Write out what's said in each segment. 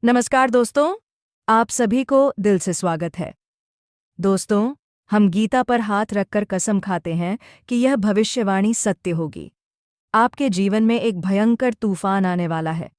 नमस्कार दोस्तों, आप सभी को दिल से स्वागत है। दोस्तों, हम गीता पर हाथ रखकर कसम खाते हैं कि यह भविष्यवाणी सत्य होगी। आपके जीवन में एक भयंकर तूफान आने वाला है।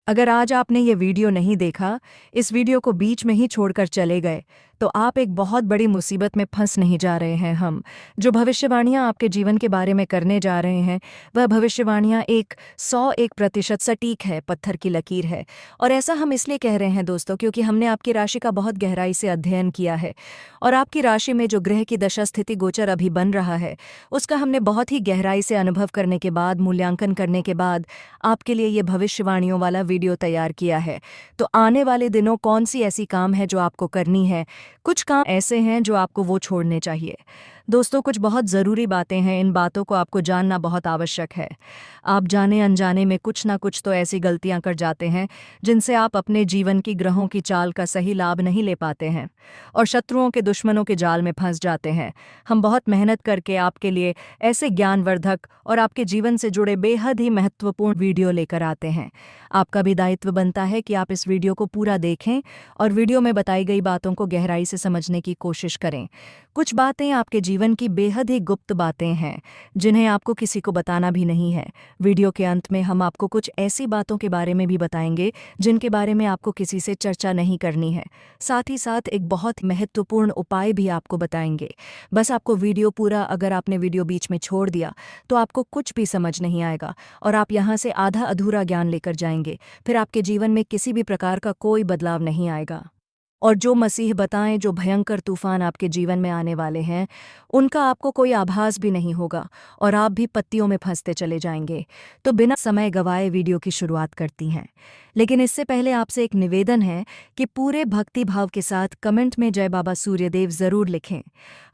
अगर आज आपने ये वीडियो नहीं देखा, इस वीडियो को बीच में ही छोड़कर चले गए, तो आप एक बहुत बड़ी मुसीबत में फंस नहीं जा रहे हैं। हम जो भविष्यवाणियां आपके जीवन के बारे में करने जा रहे हैं, वह भविष्यवाणियां 101% सटीक है, पत्थर की लकीर है। और ऐसा हम इसलिए कह रहे हैं दोस्तों, क्योंकि हमने आपकी राशि का बहुत गहराई से अध्ययन किया है और आपकी राशि में जो ग्रह की दशा स्थिति गोचर अभी बन रहा है, उसका हमने बहुत ही गहराई से अनुभव करने के बाद, मूल्यांकन करने के बाद आपके लिए ये भविष्यवाणियों वाला वीडियो तैयार किया है। तो आने वाले दिनों कौन सी ऐसी काम है जो आपको करनी है, कुछ काम ऐसे हैं जो आपको वो छोड़ने चाहिए। दोस्तों, कुछ बहुत ज़रूरी बातें हैं, इन बातों को आपको जानना बहुत आवश्यक है। आप जाने अनजाने में कुछ ना कुछ तो ऐसी गलतियां कर जाते हैं जिनसे आप अपने जीवन की ग्रहों की चाल का सही लाभ नहीं ले पाते हैं और शत्रुओं के दुश्मनों के जाल में फंस जाते हैं। हम बहुत मेहनत करके आपके लिए ऐसे ज्ञानवर्धक और आपके जीवन से जुड़े बेहद ही महत्वपूर्ण वीडियो लेकर आते हैं। आपका भी दायित्व बनता है कि आप इस वीडियो को पूरा देखें और वीडियो में बताई गई बातों को गहराई से समझने की कोशिश करें। कुछ बातें आपके जीवन की बेहद ही गुप्त बातें हैं जिन्हें आपको किसी को बताना भी नहीं है। वीडियो के अंत में हम आपको कुछ ऐसी बातों के बारे में भी बताएंगे जिनके बारे में आपको किसी से चर्चा नहीं करनी है। साथ ही साथ एक बहुत महत्वपूर्ण उपाय भी आपको बताएंगे। बस आपको वीडियो पूरा, अगर आपने वीडियो बीच में छोड़ दिया तो आपको कुछ भी समझ नहीं आएगा और आप यहाँ से आधा अधूरा ज्ञान लेकर जाएंगे। फिर आपके जीवन में किसी भी प्रकार का कोई बदलाव नहीं आएगा। और जो मसीह बताएं, जो भयंकर तूफान आपके जीवन में आने वाले हैं, उनका आपको कोई आभास भी नहीं होगा और आप भी पत्तियों में फंसते चले जाएंगे। तो बिना समय गवाए वीडियो की शुरुआत करती हैं। लेकिन इससे पहले आपसे एक निवेदन है कि पूरे भक्ति भाव के साथ कमेंट में जय बाबा सूर्यदेव ज़रूर लिखें।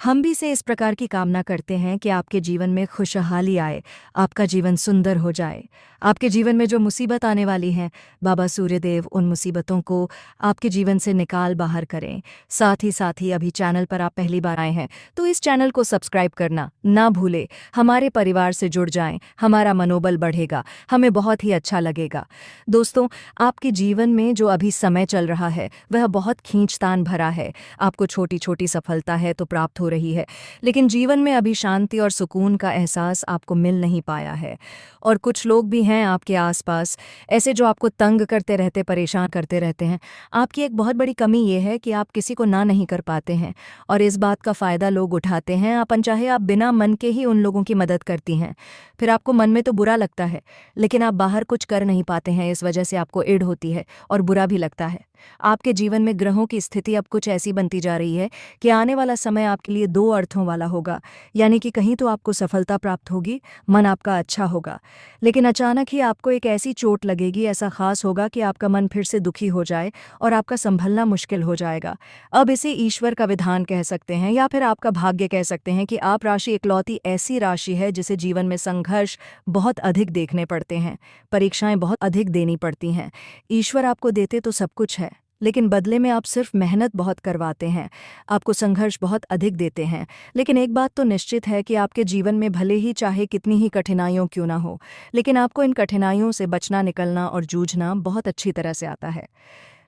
हम भी से इस प्रकार की कामना करते हैं कि आपके जीवन में खुशहाली आए, आपका जीवन सुंदर हो जाए। आपके जीवन में जो मुसीबत आने वाली है, बाबा सूर्यदेव उन मुसीबतों को आपके जीवन से निकाल बाहर करें। साथ ही अभी चैनल पर आप पहली बार आए हैं तो इस चैनल को सब्सक्राइब करना ना भूले। हमारे परिवार से जुड़ जाएं, हमारा मनोबल बढ़ेगा, हमें बहुत ही अच्छा लगेगा। दोस्तों, आपके जीवन में जो अभी समय चल रहा है वह बहुत खींचतान भरा है। आपको छोटी छोटी सफलता है तो प्राप्त हो रही है, लेकिन जीवन में अभी शांति और सुकून का एहसास आपको मिल नहीं पाया है। और कुछ लोग भी हैं आपके आसपास ऐसे जो आपको तंग करते रहते, परेशान करते रहते हैं। आपकी एक बहुत बड़ी कमी ये है कि आप किसी को ना नहीं कर पाते हैं और इस बात का फ़ायदा लोग उठाते हैं। आप अनचाहे आप बिना मन के ही उन लोगों की मदद करती हैं। फिर आपको मन में तो बुरा लगता है, लेकिन आप बाहर कुछ कर नहीं पाते हैं। इस वजह से आपको ईर्ष्या होती है और बुरा भी लगता है। आपके जीवन में ग्रहों की स्थिति अब कुछ ऐसी बनती जा रही है कि आने वाला समय आपके लिए दो अर्थों वाला होगा। यानी कि कहीं तो आपको सफलता प्राप्त होगी, मन आपका अच्छा होगा, लेकिन अचानक ही आपको एक ऐसी चोट लगेगी, ऐसा खास होगा कि आपका मन फिर से दुखी हो जाए और आपका संभलना मुश्किल हो जाएगा। अब इसे ईश्वर का विधान कह सकते हैं या फिर आपका भाग्य कह सकते हैं कि आप राशि इकलौती ऐसी राशि है जिसे जीवन में संघर्ष बहुत अधिक देखने पड़ते हैं, परीक्षाएं बहुत अधिक देनी पड़ती हैं। ईश्वर आपको देते तो सब कुछ है, लेकिन बदले में आप सिर्फ मेहनत बहुत करवाते हैं, आपको संघर्ष बहुत अधिक देते हैं। लेकिन एक बात तो निश्चित है कि आपके जीवन में भले ही चाहे कितनी ही कठिनाइयों क्यों ना हो, लेकिन आपको इन कठिनाइयों से बचना, निकलना और जूझना बहुत अच्छी तरह से आता है।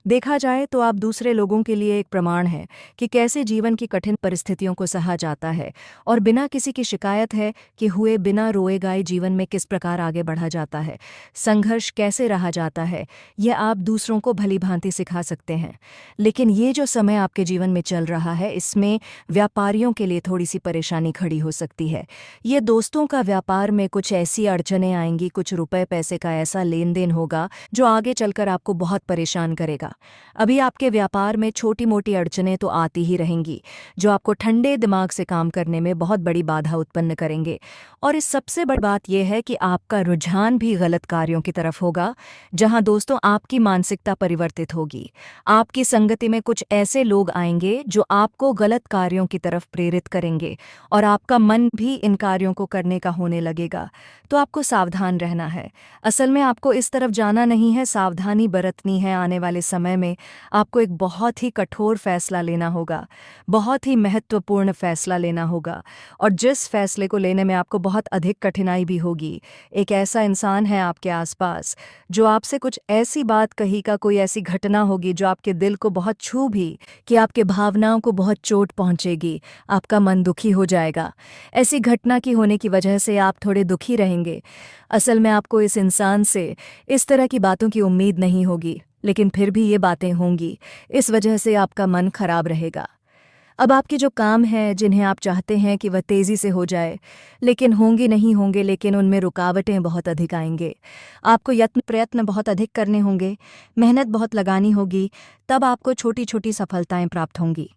देखा जाए तो आप दूसरे लोगों के लिए एक प्रमाण है कि कैसे जीवन की कठिन परिस्थितियों को सहा जाता है और बिना किसी की शिकायत है कि हुए बिना रोए गाए जीवन में किस प्रकार आगे बढ़ा जाता है, संघर्ष कैसे रहा जाता है, यह आप दूसरों को भली भांति सिखा सकते हैं। लेकिन ये जो समय आपके जीवन में चल रहा है, इसमें व्यापारियों के लिए थोड़ी सी परेशानी खड़ी हो सकती है। ये दोस्तों का व्यापार में कुछ ऐसी अड़चनें आएंगी, कुछ रुपए पैसे का ऐसा लेन देन होगा जो आगे चलकर आपको बहुत परेशान करेगा। अभी आपके व्यापार में छोटी मोटी अड़चनें तो आती ही रहेंगी जो आपको ठंडे दिमाग से काम करने में बहुत बड़ी बाधा उत्पन्न करेंगे। और इस सबसे बड़ी बात यह है कि आपका रुझान भी गलत कार्यों की तरफ होगा, जहां दोस्तों आपकी मानसिकता परिवर्तित होगी। आपकी संगति में कुछ ऐसे लोग आएंगे जो आपको गलत कार्यों की तरफ प्रेरित करेंगे और आपका मन भी इन कार्यों को करने का होने लगेगा। तो आपको सावधान रहना है। असल में आपको इस तरफ जाना नहीं है, सावधानी बरतनी है। आने वाले समय समय में आपको एक बहुत ही कठोर फैसला लेना होगा, बहुत ही महत्वपूर्ण फैसला लेना होगा, और जिस फैसले को लेने में आपको बहुत अधिक कठिनाई भी होगी। एक ऐसा इंसान है आपके आसपास जो आपसे कुछ ऐसी बात कहेगा, कोई ऐसी घटना होगी जो आपके दिल को बहुत छू भी, कि आपके भावनाओं को बहुत चोट पहुंचेगी, आपका मन दुखी हो जाएगा। ऐसी घटना की होने की वजह से आप थोड़े दुखी रहेंगे। असल में आपको इस इंसान से इस तरह की बातों की उम्मीद नहीं होगी, लेकिन फिर भी ये बातें होंगी। इस वजह से आपका मन खराब रहेगा। अब आपके जो काम हैं जिन्हें आप चाहते हैं कि वह तेज़ी से हो जाए, लेकिन होंगे नहीं होंगे, लेकिन उनमें रुकावटें बहुत अधिक आएंगे। आपको यत्न प्रयत्न बहुत अधिक करने होंगे, मेहनत बहुत लगानी होगी, तब आपको छोटी छोटी सफलताएं प्राप्त होंगी।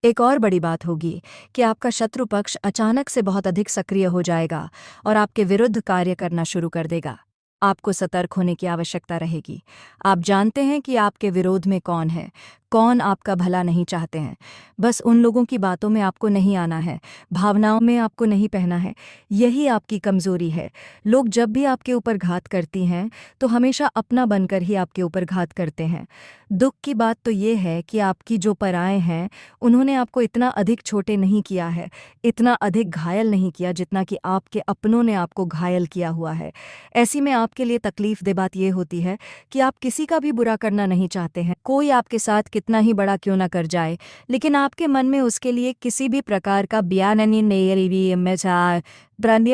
एक और बड़ी बात होगी कि आपका शत्रु पक्ष अचानक से बहुत अधिक सक्रिय हो जाएगा और आपके विरुद्ध कार्य करना शुरू कर देगा। आपको सतर्क होने की आवश्यकता रहेगी। आप जानते हैं कि आपके विरोध में कौन है, कौन आपका भला नहीं चाहते हैं। बस उन लोगों की बातों में आपको नहीं आना है, भावनाओं में आपको नहीं बहना है। यही आपकी कमजोरी है। लोग जब भी आपके ऊपर घात करती हैं तो हमेशा अपना बनकर ही आपके ऊपर घात करते हैं। दुख की बात तो ये है कि आपकी जो पराएं हैं उन्होंने आपको इतना अधिक छोटे नहीं किया है, इतना अधिक घायल नहीं किया जितना कि आपके अपनों ने आपको घायल किया हुआ है। ऐसी में आपके लिए तकलीफ दे बात यह होती है कि आप किसी का भी बुरा करना नहीं चाहते हैं। कोई आपके साथ कितना ही बड़ा क्यों ना कर जाए, लेकिन आपके मन में उसके लिए किसी भी प्रकार का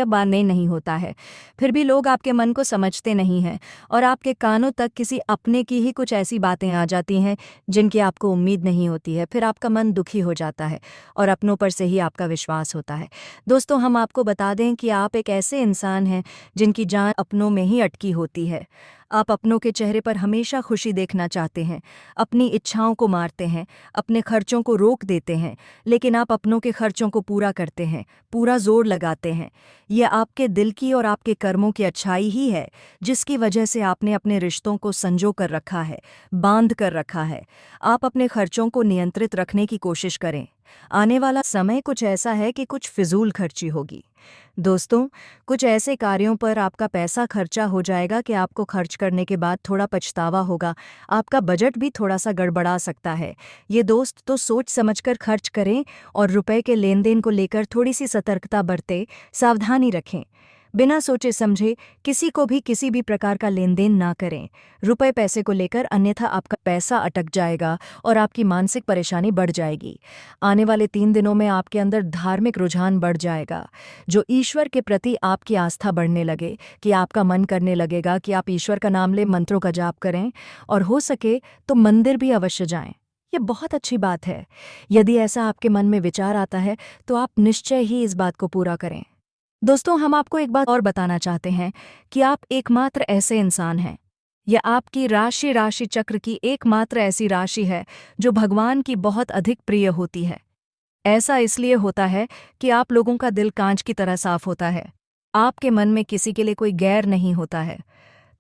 बाने नहीं होता है। फिर भी लोग आपके मन को समझते नहीं हैं और आपके कानों तक किसी अपने की ही कुछ ऐसी बातें आ जाती हैं जिनकी आपको उम्मीद नहीं होती है। फिर आपका मन दुखी हो जाता है और अपनों पर से ही आपका विश्वास होता है। दोस्तों, हम आपको बता दें कि आप एक ऐसे इंसान हैं जिनकी जान अपनों में ही अटकी होती है। आप अपनों के चेहरे पर हमेशा खुशी देखना चाहते हैं, अपनी इच्छाओं को मारते हैं, अपने खर्चों को रोक देते हैं, लेकिन आप अपनों के खर्चों को पूरा करते हैं, पूरा जोर लगाते हैं। यह आपके दिल की और आपके कर्मों की अच्छाई ही है जिसकी वजह से आपने अपने रिश्तों को संजो कर रखा है, बांध कर रखा है। आप अपने खर्चों को नियंत्रित रखने की कोशिश करें। आने वाला समय कुछ ऐसा है कि कुछ फिजूल खर्ची होगी। दोस्तों, कुछ ऐसे कार्यों पर आपका पैसा खर्चा हो जाएगा कि आपको खर्च करने के बाद थोड़ा पछतावा होगा। आपका बजट भी थोड़ा सा गड़बड़ा सकता है। ये दोस्त तो सोच समझकर खर्च करें और रुपए के लेन देन को लेकर थोड़ी सी सतर्कता बरतें, सावधानी रखें। बिना सोचे समझे किसी को भी किसी भी प्रकार का लेन देन ना करें रुपए पैसे को लेकर, अन्यथा आपका पैसा अटक जाएगा और आपकी मानसिक परेशानी बढ़ जाएगी। आने वाले 3 दिनों में आपके अंदर धार्मिक रुझान बढ़ जाएगा, जो ईश्वर के प्रति आपकी आस्था बढ़ने लगे, कि आपका मन करने लगेगा कि आप ईश्वर का नाम ले, मंत्रों का जाप करें और हो सके तो मंदिर भी अवश्य जाएं। ये बहुत अच्छी बात है। यदि ऐसा आपके मन में विचार आता है तो आप निश्चय ही इस बात को पूरा करें। दोस्तों, हम आपको एक बात और बताना चाहते हैं कि आप एकमात्र ऐसे इंसान हैं, यह आपकी राशि चक्र की एकमात्र ऐसी राशि है जो भगवान की बहुत अधिक प्रिय होती है। ऐसा इसलिए होता है कि आप लोगों का दिल कांच की तरह साफ होता है। आपके मन में किसी के लिए कोई गैर नहीं होता है।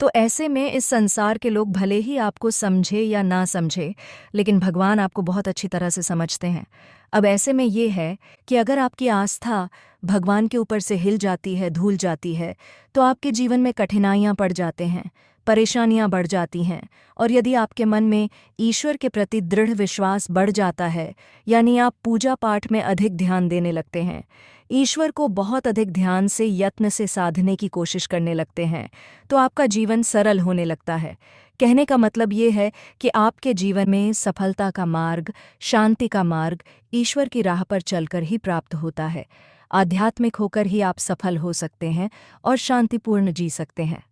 तो ऐसे में इस संसार के लोग भले ही आपको समझे या ना समझे, लेकिन भगवान आपको बहुत अच्छी तरह से समझते हैं। अब ऐसे में ये है कि अगर आपकी आस्था भगवान के ऊपर से हिल जाती है, धूल जाती है, तो आपके जीवन में कठिनाइयाँ पड़ जाते हैं, परेशानियाँ बढ़ जाती हैं। और यदि आपके मन में ईश्वर के प्रति दृढ़ विश्वास बढ़ जाता है, यानी आप पूजा पाठ में अधिक ध्यान देने लगते हैं, ईश्वर को बहुत अधिक ध्यान से यत्न से साधने की कोशिश करने लगते हैं, तो आपका जीवन सरल होने लगता है। कहने का मतलब ये है कि आपके जीवन में सफलता का मार्ग, शांति का मार्ग ईश्वर की राह पर चलकर ही प्राप्त होता है। आध्यात्मिक होकर ही आप सफल हो सकते हैं और शांतिपूर्ण जी सकते हैं।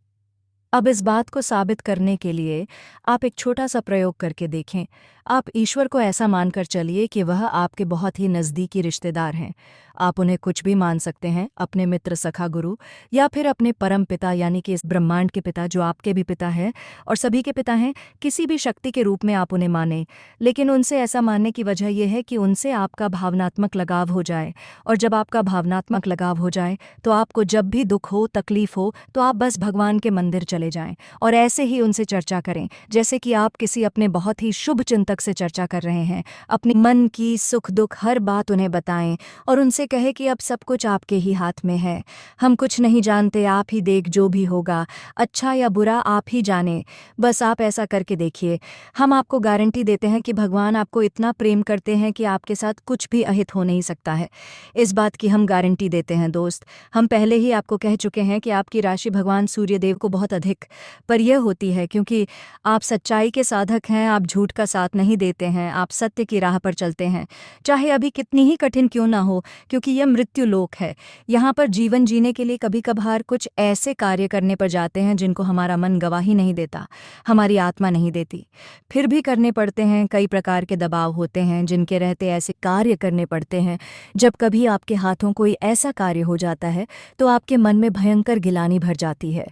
अब इस बात को साबित करने के लिए आप एक छोटा सा प्रयोग करके देखें। आप ईश्वर को ऐसा मानकर चलिए कि वह आपके बहुत ही नज़दीकी रिश्तेदार हैं। आप उन्हें कुछ भी मान सकते हैं, अपने मित्र, सखा, गुरु, या फिर अपने परम पिता, यानी कि इस ब्रह्मांड के पिता जो आपके भी पिता हैं और सभी के पिता हैं। किसी भी शक्ति के रूप में आप उन्हें मानें, लेकिन उनसे ऐसा मानने की वजह यह है कि उनसे आपका भावनात्मक लगाव हो जाए। और जब आपका भावनात्मक लगाव हो जाए तो आपको जब भी दुख हो, तकलीफ हो, तो आप बस भगवान के मंदिर चले जाएं और ऐसे ही उनसे चर्चा करें जैसे कि आप किसी अपने बहुत ही शुभ चिंतक से चर्चा कर रहे हैं। अपने मन की सुख दुख हर बात उन्हें बताएं और उनसे कहे कि अब सब कुछ आपके ही हाथ में है, हम कुछ नहीं जानते, आप ही देख, जो भी होगा अच्छा या बुरा आप ही जाने, बस आप ऐसा करके देखिए। हम आपको गारंटी देते हैं कि भगवान आपको इतना प्रेम करते हैं कि आपके साथ कुछ भी अहित हो नहीं सकता है। इस बात की हम गारंटी देते हैं दोस्त। हम पहले ही आपको कह चुके हैं कि आपकी राशि भगवान सूर्यदेव को बहुत अधिक प्रिय होती है, क्योंकि आप सच्चाई के साधक हैं, आप झूठ का साथ नहीं देते हैं, आप सत्य की राह पर चलते हैं, चाहे अभी कितनी ही कठिन क्यों ना हो, क्योंकि यह मृत्यु लोक है। यहाँ पर जीवन जीने के लिए कभी कभार कुछ ऐसे कार्य करने पर जाते हैं जिनको हमारा मन गवाही नहीं देता, हमारी आत्मा नहीं देती, फिर भी करने पड़ते हैं। कई प्रकार के दबाव होते हैं जिनके रहते ऐसे कार्य करने पड़ते हैं। जब कभी आपके हाथों कोई ऐसा कार्य हो जाता है तो आपके मन में भयंकर गिलानी भर जाती है,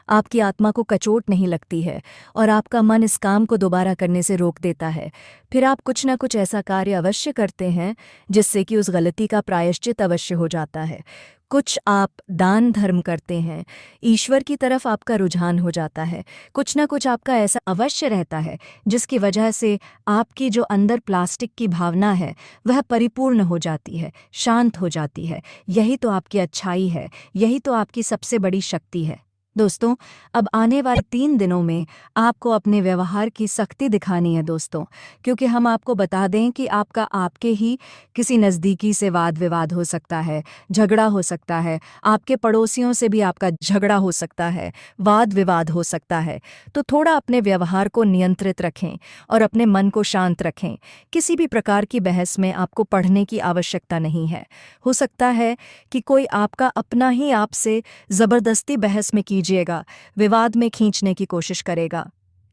आपकी आत्मा को कचोट नहीं लगती है और आपका मन इस काम को दोबारा करने से रोक देता है। फिर आप कुछ न कुछ ऐसा कार्य अवश्य करते हैं जिससे कि उस गलती का प्रायश्चित अवश्य हो जाता है। कुछ आप दान धर्म करते हैं, ईश्वर की तरफ आपका रुझान हो जाता है। कुछ न कुछ आपका ऐसा अवश्य रहता है जिसकी वजह से आपकी जो अंदर प्लास्टिक की भावना है वह परिपूर्ण हो जाती है, शांत हो जाती है। यही तो आपकी अच्छाई है, यही तो आपकी सबसे बड़ी शक्ति है। दोस्तों, अब आने वाले 3 दिनों में आपको अपने व्यवहार की सख्ती दिखानी है दोस्तों, क्योंकि हम आपको बता दें कि आपका आपके ही किसी नज़दीकी से वाद विवाद हो सकता है, झगड़ा हो सकता है, आपके पड़ोसियों से भी आपका झगड़ा हो सकता है, वाद विवाद हो सकता है। तो थोड़ा अपने व्यवहार को नियंत्रित रखें और अपने मन को शांत रखें। किसी भी प्रकार की बहस में आपको पढ़ने की आवश्यकता नहीं है। हो सकता है कि कोई आपका अपना ही आपसे ज़बरदस्ती बहस में कीजिएगा, विवाद में खींचने की कोशिश करेगा,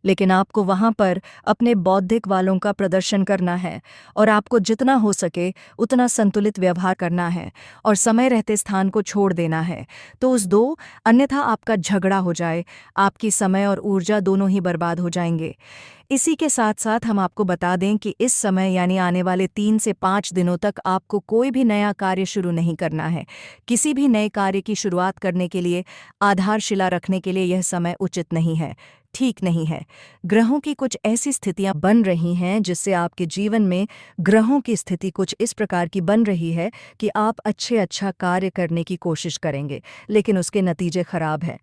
लेकिन आपको वहां पर अपने बौद्धिक वालों का प्रदर्शन करना है और आपको जितना हो सके उतना संतुलित व्यवहार करना है और समय रहते स्थान को छोड़ देना है। तो उस दो, अन्यथा आपका झगड़ा हो जाए, आपकी समय और ऊर्जा दोनों ही बर्बाद हो जाएंगे। इसी के साथ साथ हम आपको बता दें कि इस समय यानी आने वाले 3 से 5 दिनों तक आपको कोई भी नया कार्य शुरू नहीं करना है। किसी भी नए कार्य की शुरुआत करने के लिए, आधारशिला रखने के लिए यह समय उचित नहीं है, ठीक नहीं है। ग्रहों की कुछ ऐसी स्थितियां बन रही हैं जिससे आपके जीवन में ग्रहों की स्थिति कुछ इस प्रकार की बन रही है कि आप अच्छा कार्य करने की कोशिश करेंगे, लेकिन उसके नतीजे खराब हैं।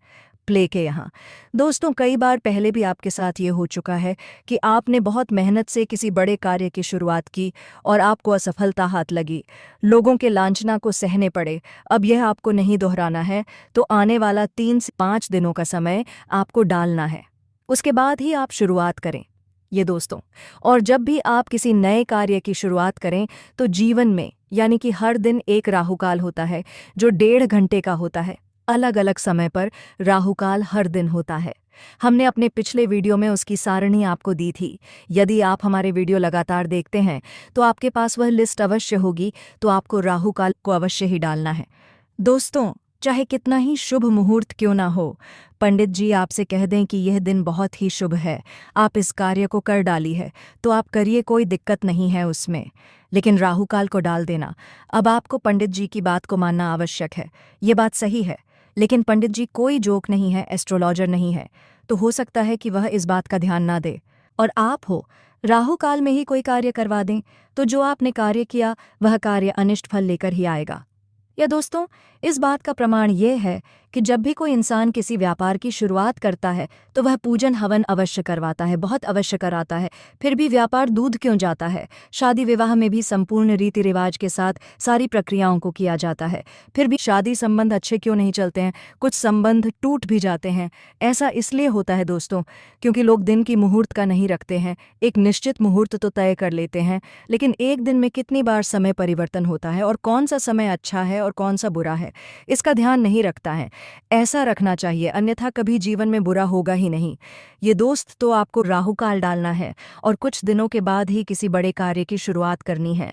प्ले के यहाँ दोस्तों, कई बार पहले भी आपके साथ ये हो चुका है कि आपने बहुत मेहनत से किसी बड़े कार्य की शुरुआत की और आपको असफलता हाथ लगी, लोगों के लांछना को सहने पड़े। अब यह आपको नहीं दोहराना है, तो आने वाला 3 से 5 दिनों का समय आपको डालना है, उसके बाद ही आप शुरुआत करें ये दोस्तों। और जब भी आप किसी नए कार्य की शुरुआत करें तो जीवन में यानी कि हर दिन एक राहुकाल होता है जो 1.5 घंटे का होता है। अलग अलग समय पर राहुकाल हर दिन होता है। हमने अपने पिछले वीडियो में उसकी सारणी आपको दी थी। यदि आप हमारे वीडियो लगातार देखते हैं तो आपके पास वह लिस्ट अवश्य होगी, तो आपको राहुकाल को अवश्य ही डालना है दोस्तों। चाहे कितना ही शुभ मुहूर्त क्यों ना हो, पंडित जी आपसे कह दें कि यह दिन बहुत ही शुभ है, आप इस कार्य को कर डाली है, तो आप करिए, कोई दिक्कत नहीं है उसमें, लेकिन राहुकाल को डाल देना। अब आपको पंडित जी की बात को मानना आवश्यक है, ये बात सही है, लेकिन पंडित जी कोई जोक नहीं है, एस्ट्रोलॉजर नहीं है, तो हो सकता है कि वह इस बात का ध्यान ना दे और आप हो राहुकाल में ही कोई कार्य करवा दें, तो जो आपने कार्य किया वह कार्य अनिष्ट फल लेकर ही आएगा। या दोस्तों, इस बात का प्रमाण यह है कि जब भी कोई इंसान किसी व्यापार की शुरुआत करता है तो वह पूजन हवन अवश्य करवाता है, बहुत अवश्य कराता है, फिर भी व्यापार दूध क्यों जाता है। शादी विवाह में भी संपूर्ण रीति रिवाज के साथ सारी प्रक्रियाओं को किया जाता है, फिर भी शादी संबंध अच्छे क्यों नहीं चलते हैं, कुछ संबंध टूट भी जाते हैं। ऐसा इसलिए होता है दोस्तों क्योंकि लोग दिन की मुहूर्त का नहीं रखते हैं, एक निश्चित मुहूर्त तो तय कर लेते हैं, लेकिन एक दिन में कितनी बार समय परिवर्तन होता है और कौन सा समय अच्छा है और कौन सा बुरा है, इसका ध्यान नहीं रखता है। ऐसा रखना चाहिए, अन्यथा कभी जीवन में बुरा होगा ही नहीं। ये दोस्त, तो आपको राहुकाल डालना है और कुछ दिनों के बाद ही किसी बड़े कार्य की शुरुआत करनी है।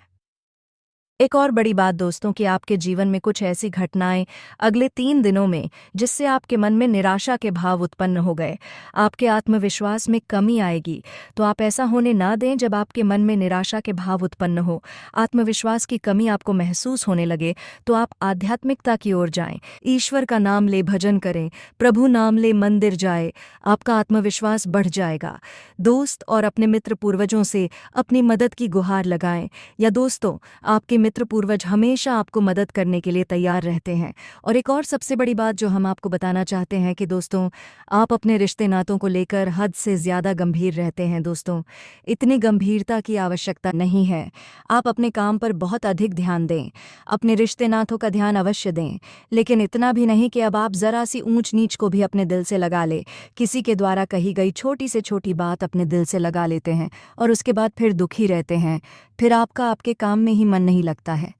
एक और बड़ी बात दोस्तों कि आपके जीवन में कुछ ऐसी घटनाएं अगले 3 दिनों में जिससे आपके मन में निराशा के भाव उत्पन्न हो गए, आपके आत्मविश्वास में कमी आएगी, तो आप ऐसा होने ना दें। जब आपके मन में निराशा के भाव उत्पन्न हो, आत्मविश्वास की कमी आपको महसूस होने लगे, तो आप आध्यात्मिकता की ओर जाएं, ईश्वर का नाम ले, भजन करें, प्रभु नाम ले, मंदिर जाए, आपका आत्मविश्वास बढ़ जाएगा दोस्त। और अपने मित्र पूर्वजों से अपनी मदद की गुहार लगाएं, या दोस्तों आपके मित्र पूर्वज हमेशा आपको मदद करने के लिए तैयार रहते हैं। और एक और सबसे बड़ी बात जो हम आपको बताना चाहते हैं कि दोस्तों, आप अपने रिश्ते नातों को लेकर हद से ज़्यादा गंभीर रहते हैं। दोस्तों, इतनी गंभीरता की आवश्यकता नहीं है। आप अपने काम पर बहुत अधिक ध्यान दें, अपने रिश्ते नातों का ध्यान अवश्य दें, लेकिन इतना भी नहीं कि अब आप ज़रा सी ऊंच नीच को भी अपने दिल से लगा ले। किसी के द्वारा कही गई छोटी से छोटी बात अपने दिल से लगा लेते हैं और उसके बाद फिर दुखी रहते हैं, फिर आपका आपके काम में ही मन नहीं लगता है।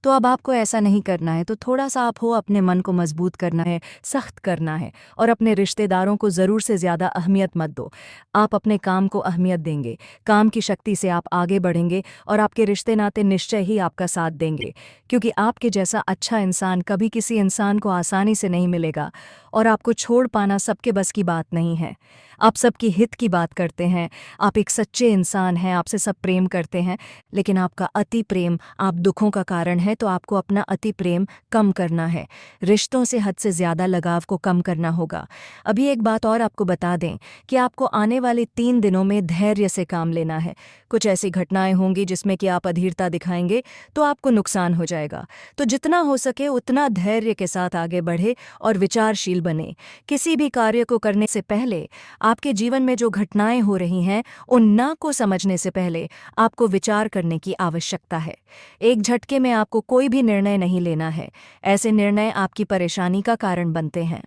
तो अब आपको ऐसा नहीं करना है। तो थोड़ा सा आप हो अपने मन को मजबूत करना है, सख्त करना है, और अपने रिश्तेदारों को ज़रूर से ज़्यादा अहमियत मत दो। आप अपने काम को अहमियत देंगे, काम की शक्ति से आप आगे बढ़ेंगे और आपके रिश्ते नाते निश्चय ही आपका साथ देंगे, क्योंकि आपके जैसा अच्छा इंसान कभी किसी इंसान को आसानी से नहीं मिलेगा और आपको छोड़ पाना सबके बस की बात नहीं है। आप सबकी हित की बात करते हैं, आप एक सच्चे इंसान हैं, आपसे सब प्रेम करते हैं, लेकिन आपका अति प्रेम आप दुखों का कारण है। तो आपको अपना अति प्रेम कम करना है, रिश्तों से हद से ज़्यादा लगाव को कम करना होगा। अभी एक बात और आपको बता दें कि आपको आने वाले 3 दिनों में धैर्य से काम लेना है। कुछ ऐसी घटनाएं होंगी जिसमें कि आप अधीरता दिखाएंगे तो आपको नुकसान हो जाएगा। तो जितना हो सके उतना धैर्य के साथ आगे बढ़े और विचारशील बने। किसी भी कार्य को करने से पहले आपके जीवन में जो घटनाएं हो रही हैं उन ना को समझने से पहले आपको विचार करने की आवश्यकता है। एक झटके में आपको कोई भी निर्णय नहीं लेना है। ऐसे निर्णय आपकी परेशानी का कारण बनते हैं।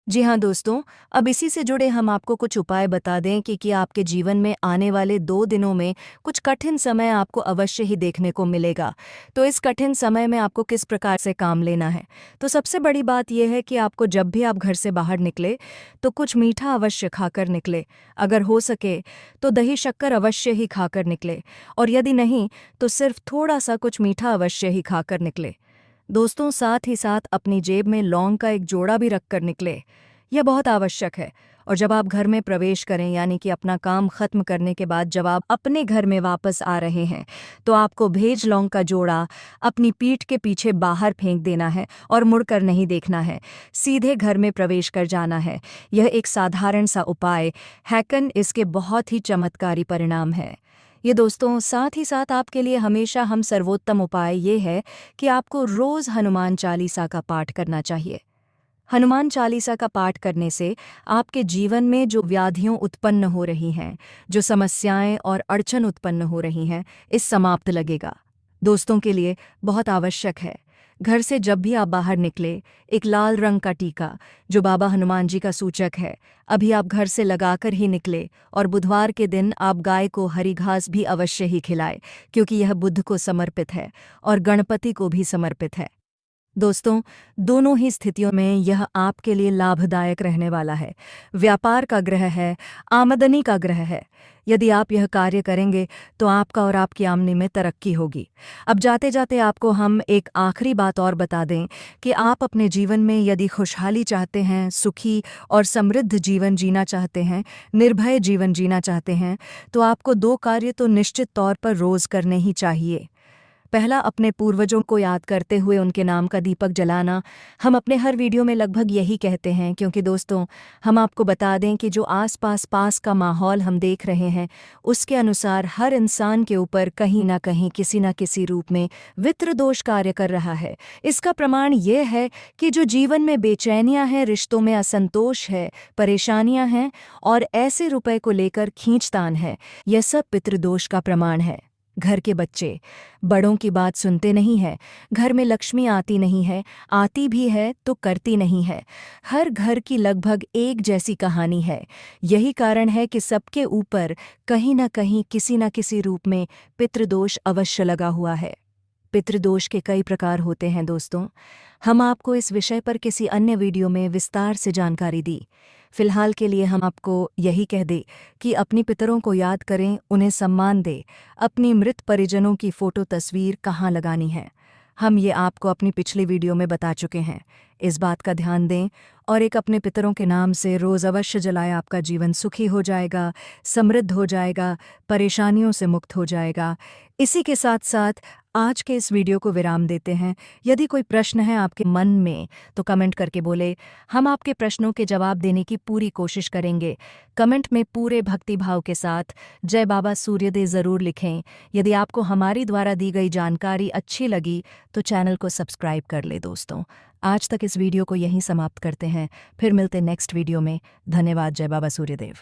जी हाँ दोस्तों, अब इसी से जुड़े हम आपको कुछ उपाय बता दें कि आपके जीवन में आने वाले 2 दिनों में कुछ कठिन समय आपको अवश्य ही देखने को मिलेगा। तो इस कठिन समय में आपको किस प्रकार से काम लेना है? तो सबसे बड़ी बात यह है कि आपको जब भी आप घर से बाहर निकले तो कुछ मीठा अवश्य खाकर निकले। अगर हो सके तो दही शक्कर अवश्य ही खाकर निकले, और यदि नहीं तो सिर्फ थोड़ा सा कुछ मीठा अवश्य ही खाकर निकले। दोस्तों, साथ ही साथ अपनी जेब में लौंग का एक जोड़ा भी रख कर निकले। यह बहुत आवश्यक है। और जब आप घर में प्रवेश करें, यानी कि अपना काम खत्म करने के बाद जब आप अपने घर में वापस आ रहे हैं, तो आपको भेज लौंग का जोड़ा अपनी पीठ के पीछे बाहर फेंक देना है और मुड़कर नहीं देखना है। सीधे घर में प्रवेश कर जाना है। यह एक साधारण सा उपाय हैकन इसके बहुत ही चमत्कारी परिणाम है। ये दोस्तों, साथ ही साथ आपके लिए हमेशा हम सर्वोत्तम उपाय ये है कि आपको रोज़ हनुमान चालीसा का पाठ करना चाहिए। हनुमान चालीसा का पाठ करने से आपके जीवन में जो व्याधियाँ उत्पन्न हो रही हैं, जो समस्याएं और अड़चन उत्पन्न हो रही हैं, इस समाप्त लगेगा। दोस्तों के लिए बहुत आवश्यक है, घर से जब भी आप बाहर निकले एक लाल रंग का टीका, जो बाबा हनुमान जी का सूचक है, अभी आप घर से लगाकर ही निकले। और बुधवार के दिन आप गाय को हरी घास भी अवश्य ही खिलाए, क्योंकि यह बुध को समर्पित है और गणपति को भी समर्पित है। दोस्तों, दोनों ही स्थितियों में यह आपके लिए लाभदायक रहने वाला है। व्यापार का ग्रह है, आमदनी का ग्रह है। यदि आप यह कार्य करेंगे तो आपका और आपकी आमदनी में तरक्की होगी। अब जाते जाते आपको हम एक आखिरी बात और बता दें कि आप अपने जीवन में यदि खुशहाली चाहते हैं, सुखी और समृद्ध जीवन जीना चाहते हैं, निर्भय जीवन जीना चाहते हैं, तो आपको 2 कार्य तो निश्चित तौर पर रोज़ करने ही चाहिए। पहला, अपने पूर्वजों को याद करते हुए उनके नाम का दीपक जलाना। हम अपने हर वीडियो में लगभग यही कहते हैं, क्योंकि दोस्तों, हम आपको बता दें कि जो आस का माहौल हम देख रहे हैं, उसके अनुसार हर इंसान के ऊपर कहीं ना कहीं किसी न किसी रूप में वित्र दोष कार्य कर रहा है। इसका प्रमाण यह है कि जो जीवन में बेचैनियां हैं, रिश्तों में असंतोष है, परेशानियां हैं और ऐसे रुपए को लेकर खींचतान है, यह सब पितृदोष का प्रमाण है। घर के बच्चे बड़ों की बात सुनते नहीं हैं, घर में लक्ष्मी आती नहीं है, आती भी है तो करती नहीं है। हर घर की लगभग एक जैसी कहानी है। यही कारण है कि सबके ऊपर कहीं न कहीं किसी न किसी रूप में पितृदोष अवश्य लगा हुआ है। पितृदोष के कई प्रकार होते हैं दोस्तों। हम आपको इस विषय पर किसी अन्य वीडियो में विस्तार से जानकारी दी। फिलहाल के लिए हम आपको यही कह दें कि अपनी पितरों को याद करें, उन्हें सम्मान दें। अपनी मृत परिजनों की फ़ोटो तस्वीर कहाँ लगानी है, हम ये आपको अपनी पिछली वीडियो में बता चुके हैं। इस बात का ध्यान दें और एक अपने पितरों के नाम से रोज़ अवश्य जलाएं। आपका जीवन सुखी हो जाएगा, समृद्ध हो जाएगा, परेशानियों से मुक्त हो जाएगा। इसी के साथ साथ आज के इस वीडियो को विराम देते हैं। यदि कोई प्रश्न है आपके मन में तो कमेंट करके बोले, हम आपके प्रश्नों के जवाब देने की पूरी कोशिश करेंगे। कमेंट में पूरे भक्तिभाव के साथ जय बाबा सूर्यदेव ज़रूर लिखें। यदि आपको हमारी द्वारा दी गई जानकारी अच्छी लगी तो चैनल को सब्सक्राइब कर ले दोस्तों। आज तक इस वीडियो को यहीं समाप्त करते हैं, फिर मिलते नेक्स्ट वीडियो में। धन्यवाद। जय बाबा सूर्यदेव।